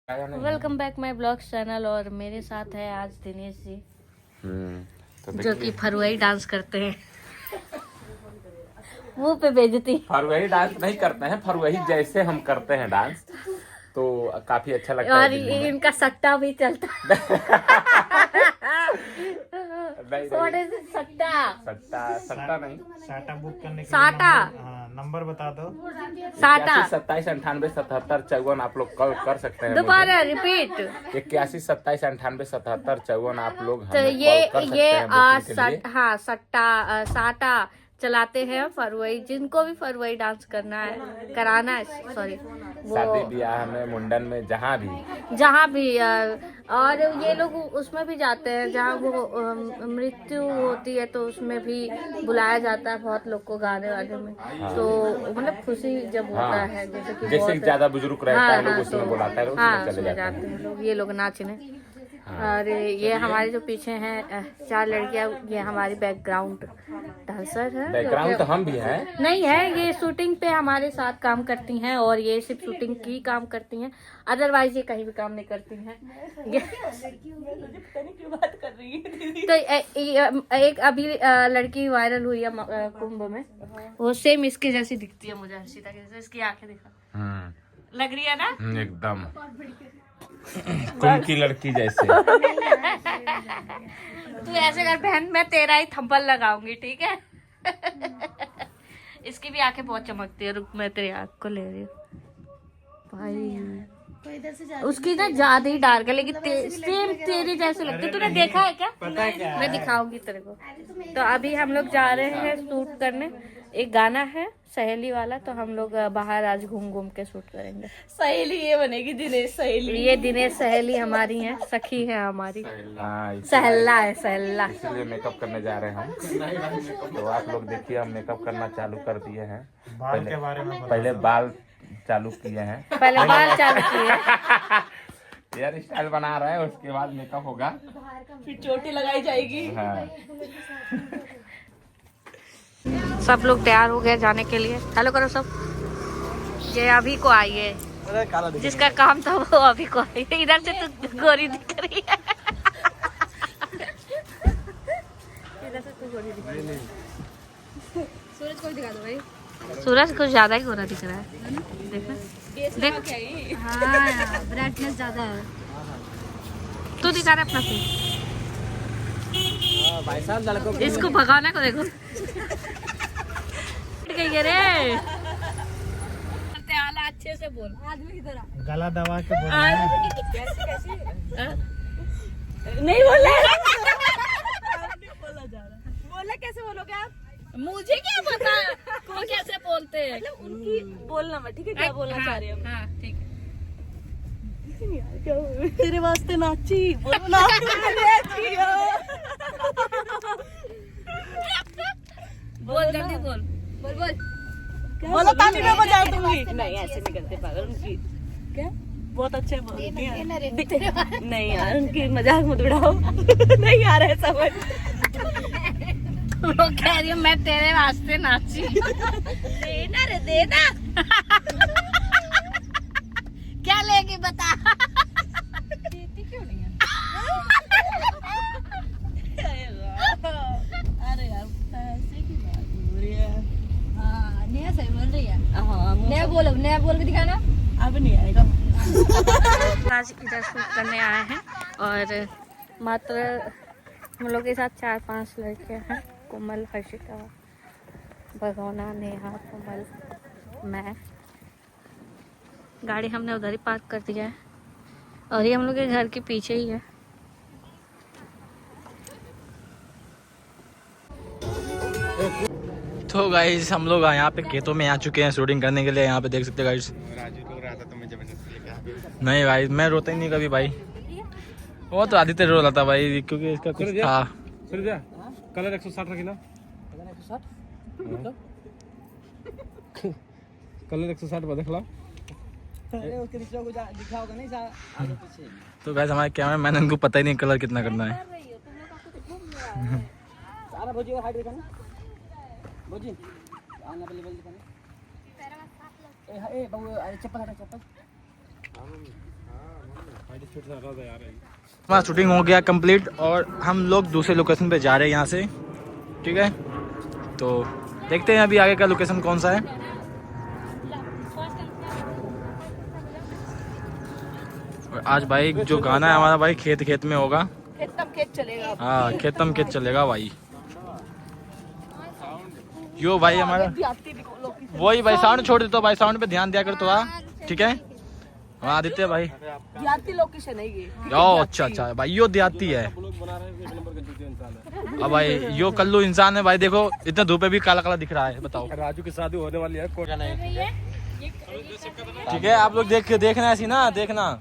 Welcome back my blogs channel. और मेरे साथ है आज दिनेश जी तो जो कि फरवरी डांस करते हैं। मुंह पे बेइज्जती। फरवरी डांस नहीं करते हैं, फरवरी जैसे हम करते हैं डांस तो काफी अच्छा लगता और है। इनका सट्टा भी चलता है। What is it? सट्टा सट्टा नहीं, साटा बुक करने के साटा नंबर बता दो। साटा 87 98 77 54 आप लोग कॉल कर सकते हैं। दोबारा रिपीट। 81 27 98 77 54 आप लोग तो हमें कॉल कर सकते हैं बुकिंग के लिए। हाँ सट्टा साटा चलाते हैं फरवरी। जिनको भी फरवरी डांस करना है कराना है, सॉरी शादी ब्याह में, मुंडन में, जहाँ भी और ये लोग उसमें भी जाते हैं जहाँ वो मृत्यु होती है तो उसमें भी बुलाया जाता है बहुत लोग को गाने वाले में। तो मतलब खुशी जब होता है जैसे ज्यादा बुजुर्ग रहता है लोग उसमें बुलाता है, उसमें चले उसमें जाते हैं लोग, ये लोग नाचने। और ये हमारे जो पीछे हैं 4 लड़कियां, ये हमारी बैकग्राउंड डांसर है। बैकग्राउंड तो हम भी हैं। नहीं है, ये शूटिंग पे हमारे साथ काम करती हैं और ये सिर्फ शूटिंग की काम करती हैं, अदरवाइज ये कहीं भी काम नहीं करती हैं। तो एक अभी लड़की वायरल हुई है कुंभ में, वो सेम इसके जैसी दिखती है मुझे, हर्षिता के जैसे। इसकी आंखें दिखा, लग रही है ना एकदम कुंभ की लड़की जैसे। तू ऐसे कर बहन, मैं तेरा ही थंबल लगाऊंगी, ठीक है। इसकी भी आंखें बहुत चमकती है। रुक, मैं तेरी आंख को ले रही हूँ भाई। उसकी ना ज्यादा ही डार्क है, लेकिन सेम तेरे जैसे लगते हैं। तूने देखा है क्या? पता है क्या? मैं दिखाऊंगी तेरे को। तो अभी हम लोग जा रहे हैं शूट करने। एक गाना है सहेली वाला, तो हम लोग बाहर आज घूम घूम के शूट करेंगे। सहेली ये बनेगी, दिनेश सहेली। ये दिनेश सहेली हमारी है, सखी है हमारी, हाँ, सहला है सहला। इसीलिए मेकअप करने जा रहे हैं हम। तो आप लोग देखिए, हम मेकअप करना चालू कर दिए हैं। बाल के बारे में पहले बाल चालू किए हैं, पहले बाल चालू किए, हेयर स्टाइल बना रहे हैं, उसके बाद मेकअप होगा, फिर चोटी लगाई जाएगी। हाँ। सब लोग तैयार हो गए जाने के लिए। हेलो करो सब। ये अभी को आई है, जिसका काम था वो अभी को आई है। इधर से तो गोरी दिख रही है, इधर से तू गोरी दिख रही है। सूरज को दिखा दो भाई। सूरज कुछ ज्यादा ही गोरा दिख रहा है, देखना देख। हाँ ब्राइटनेस ज्यादा है। तू दिखा रहा अपना फेस। भाई साहब लड़कों इसको भगाने को देखो। रे आला अच्छे से बोल, आदमी की तरह गला दबा के बोल। कैसे नहीं बोला जा रहा। बोला कैसे बोलोगे आप? मुझे क्या पता वो कैसे बोलते हैं। मतलब उनकी बोलना मत, ठीक है? क्या बोलना चाह रहे हो? हाँ ठीक है। तेरे वास्ते नाची, बोलो ना। बोल जल्दी बोल, बोल बोल। बोलो ताली में बजा दूंगी। नहीं ऐसे नहीं करते पागल। उनकी क्या बहुत अच्छे बोलती हैं। नहीं यार, उनकी मजाक मत उड़ाओ। नहीं आ रहा है समझ। वो कह रही हूँ मैं तेरे वास्ते नाची। देना रे देना। क्या लेगी बता। देती क्यों नहीं है? अरे यार पैसे की बात हो रही है। हाँ नया सही बोल रही है। हाँ नया बोल के दिखाना। अब नहीं आएगा। आज इधर शूट करने आए हैं और मात्र हम लोग के साथ 4-5 लड़के हैं। कोमल, हर्षिता, भगोना, नेहा, कोमल, मैं। गाड़ी हमने उधर ही पार्क कर दिया है और ये हम लोग के घर के पीछे ही है। तो गाइस हम लोग यहाँ पे खेतों में आ चुके हैं शूटिंग करने के लिए। यहाँ पे देख सकते हैं गाइस। राजू रो रहा था तो मैं जबरदस्ती लेके आ गया। नहीं भाई, मैं रोता ही नहीं कभी भाई। वो तो आदित्य रो रहा था भाई, क्योंकि इसका कुछ था। कलर 160 रखिला। कलर 160 पर देखला। तो गाइस हमारे कैमरा मैन, इनको पता ही नहीं कलर कितना करना है। हमारा शूटिंग हो गया कंप्लीट और हम लोग दूसरे लोकेशन पे जा रहे हैं यहाँ से, ठीक है। तो देखते हैं अभी आगे का लोकेशन कौन सा है। और आज भाई जो गाना है हमारा भाई खेत खेत में होगा। खेत चलेगा। हाँ खेतम खेत चलेगा भाई। यो भाई हमारा वही भाई साउंड छोड़ देते हो भाई, साउंड पे ध्यान दिया कर थोड़ा, ठीक है। हाँ आदित्य भाई देहाती लोकेशन है ये। ओ अच्छा अच्छा भाई यो देहाती है। अब भाई यो कल्लू इंसान है भाई, देखो इतना धूप में भी काला काला दिख रहा है, बताओ। राजू की शादी होने वाली है, कोटा नहीं। ठीक है आप लोग देखना ऐसी ना देखना।